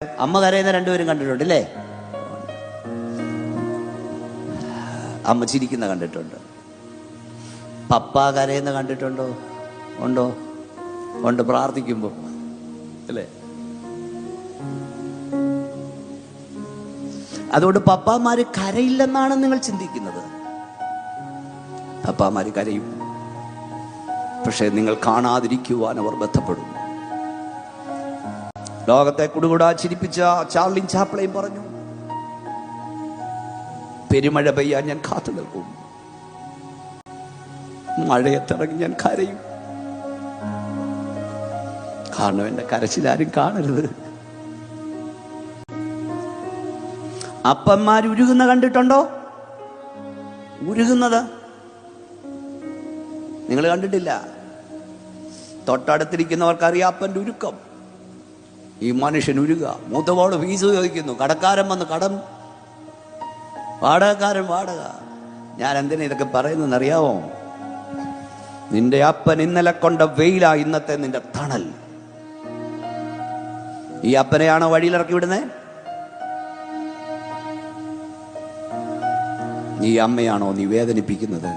അമ്മ കരയുന്ന രണ്ടുപേരും കണ്ടിട്ടുണ്ട് അല്ലേ? അമ്മ ചിരിക്കുന്ന കണ്ടിട്ടുണ്ട്. പപ്പ കരയുന്ന കണ്ടിട്ടുണ്ടോ? ഉണ്ടോ? ഉണ്ട്, പ്രാർത്ഥിക്കുമ്പോ അല്ലേ? അതുകൊണ്ട് പപ്പാമാര് കരയില്ലെന്നാണ് നിങ്ങൾ ചിന്തിക്കുന്നത്. പപ്പാമാര് കരയും, പക്ഷെ നിങ്ങൾ കാണാതിരിക്കുവാൻ അവർ ബന്ധപ്പെടും. ലോകത്തെ കുടുകൂടാ ചിരിപ്പിച്ച ചാർലി ചാപ്ലിൻ പറഞ്ഞു, പെരുമഴ പെയ്യാൻ ഞാൻ കാത്തു നിൽക്കും, മഴയത്തിറങ്ങി ഞാൻ കരയും, കാരണം എന്റെ കരച്ചിലാരും കാണരുത്. അപ്പന്മാർ ഉരുകുന്ന കണ്ടിട്ടുണ്ടോ? ഉരുകുന്നത് നിങ്ങൾ കണ്ടിട്ടില്ല. തൊട്ടടുത്തിരിക്കുന്നവർക്കറിയാം അപ്പൻ്റെ ഉരുക്കം. ഈ മനുഷ്യൻ ഉരുക, മൂത്തവോട് ഫീസ് ചോദിക്കുന്നു, കടക്കാരൻ വന്ന് കടം, വാടകക്കാരൻ വാടക. ഞാൻ എന്തിനാ ഇതൊക്കെ പറയുന്നറിയാവോ? നിന്റെ അപ്പൻ ഇന്നലെ കൊണ്ട വെയിലാ ഇന്നത്തെ നിന്റെ തണൽ. ഈ അപ്പനെയാണോ വഴിയിലിറക്കി വിടുന്നേ? ഈ അമ്മയാണോ നീ വേദനിപ്പിക്കുന്നത്?